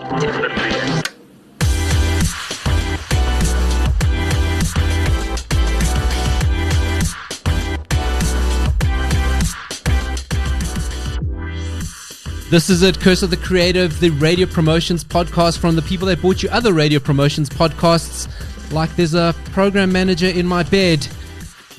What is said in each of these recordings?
This is it, Curse of the Creative, the radio promotions podcast from the people that brought you other radio promotions podcasts, like there's a program manager in my bed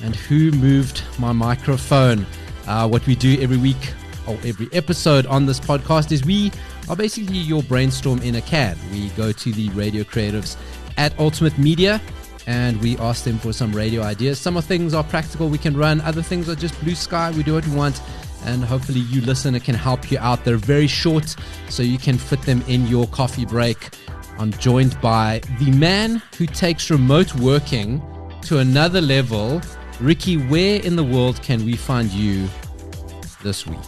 and who moved my microphone. What we do every week or every episode on this podcast is we are basically your brainstorm in a can. We go to the radio creatives at Ultimate Media and we ask them for some radio ideas. Some of things are practical, we can run. Other things are just blue sky, we do what we want. And hopefully you listen, it can help you out. They're very short, so you can fit them in your coffee break. I'm joined by the man who takes remote working to another level. Ricky, where in the world can we find you this week?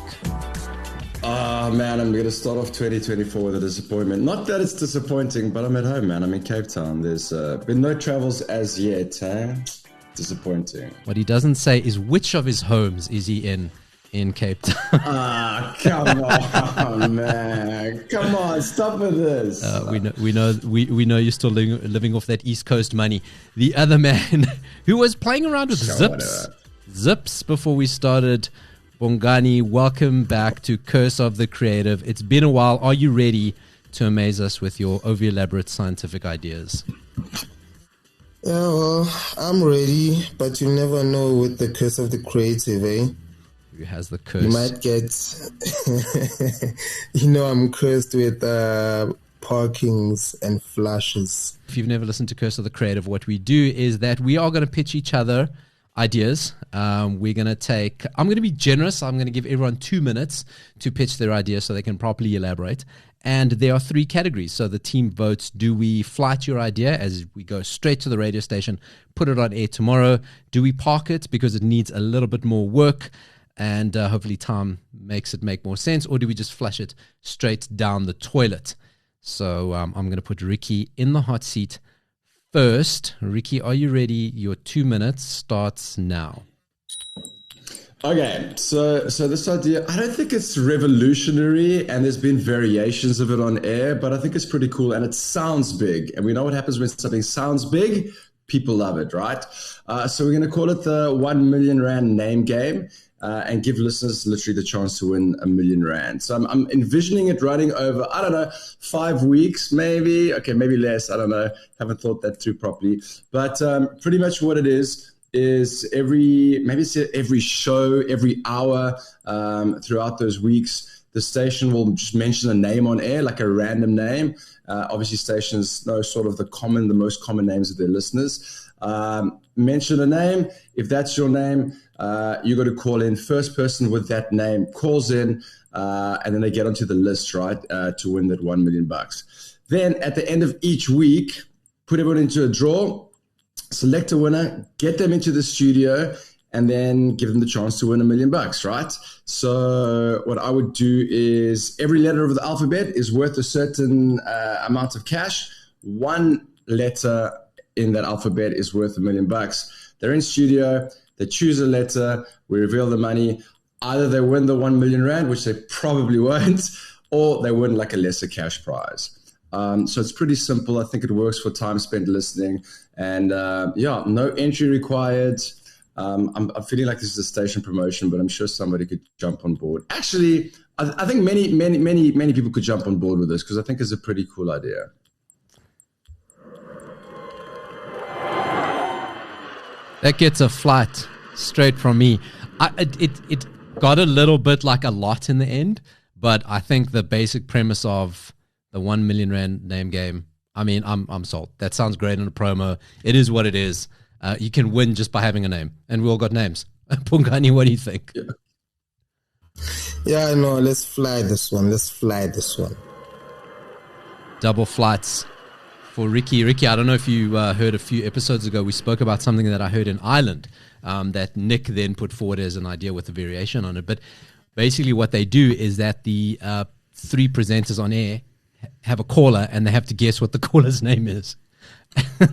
Oh man, I'm going to start off 2024 with a disappointment. Not that it's disappointing, but I'm at home, man. I'm in Cape Town. There's been no travels as yet. Disappointing. What he doesn't say is which of his homes is he in Cape Town. Come on, man. Come on, stop with this. We know you're still living off that East Coast money. The other man who was playing around with zips before we started, Bongani, welcome back to Curse of the Creative. It's been a while. Are you ready to amaze us with your over-elaborate scientific ideas? Yeah, well, I'm ready, but you never know with the Curse of the Creative, eh? Who has the curse? You might get, I'm cursed with parkings and flashes. If you've never listened to Curse of the Creative, what we do is that we are going to pitch each other ideas. I'm going to be generous. I'm going to give everyone 2 minutes to pitch their idea so they can properly elaborate. And there are 3 categories. So the team votes, do we flight your idea as we go straight to the radio station, put it on air tomorrow? Do we park it because it needs a little bit more work? And hopefully time makes it make more sense, or do we just flush it straight down the toilet? So I'm going to put Ricky in the hot seat first. Ricky, are you ready? Your 2 minutes starts now. Okay, so this idea, I don't think it's revolutionary, and there's been variations of it on air, but I think it's pretty cool, and it sounds big. And we know what happens when something sounds big. People love it, right? So we're going to call it the 1 million rand name game. And give listeners literally the chance to win R1 million. So I'm envisioning it running over, 5 weeks, maybe. Okay, maybe less. I don't know. Haven't thought that through properly. But pretty much what it is every show, every hour throughout those weeks, the station will just mention a name on air, like a random name. Obviously, stations know sort of the most common names of their listeners. Mention a name. If that's your name, you got to call in. First person with that name calls in, and then they get onto the list, right, to win that $1 million. Then at the end of each week, put everyone into a draw, select a winner, get them into the studio, and then give them the chance to win $1 million, right? So what I would do is every letter of the alphabet is worth a certain amount of cash. One letter in that alphabet is worth $1 million. They're in studio. They choose a letter, we reveal the money. Either they win the 1 million rand, which they probably won't, or they win like a lesser cash prize. So it's pretty simple. I think it works for time spent listening. And no entry required. I'm feeling like this is a station promotion, but I'm sure somebody could jump on board. Actually, I think many people could jump on board with this because I think it's a pretty cool idea. That gets a flight straight from me. It got a little bit like a lot in the end, but I think the basic premise of the 1 million rand name game, I mean, I'm sold. That sounds great in a promo. It is what it is. You can win just by having a name, and we all got names. Pungani, what do you think? Yeah, no, let's fly this one. Double flights for Ricky. Ricky, I don't know if you heard a few episodes ago, we spoke about something that I heard in Ireland that Nick then put forward as an idea with a variation on it. But basically what they do is that the 3 presenters on air have a caller and they have to guess what the caller's name is. I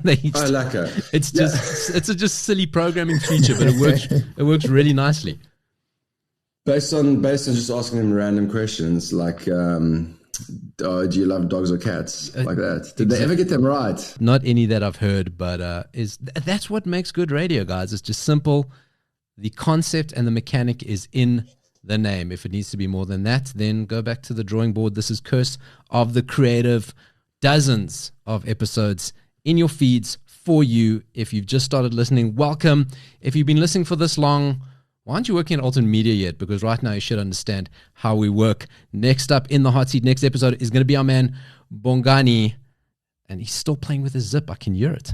like it. It's just it's a just silly programming feature, but it works really nicely. Based on just asking them random questions like Do you love dogs or cats? Like that. Did they ever get them right? Not any that I've heard, but that's what makes good radio, guys. It's just simple. The concept and the mechanic is in the name. If it needs to be more than that, then go back to the drawing board. This is Curse of the Creative. Dozens of episodes in your feeds for you. If you've just started listening, welcome. If you've been listening for this long, why aren't you working at Alternate Media yet? Because right now you should understand how we work. Next up in the hot seat, next episode is going to be our man Bongani. And he's still playing with his zip. I can hear it.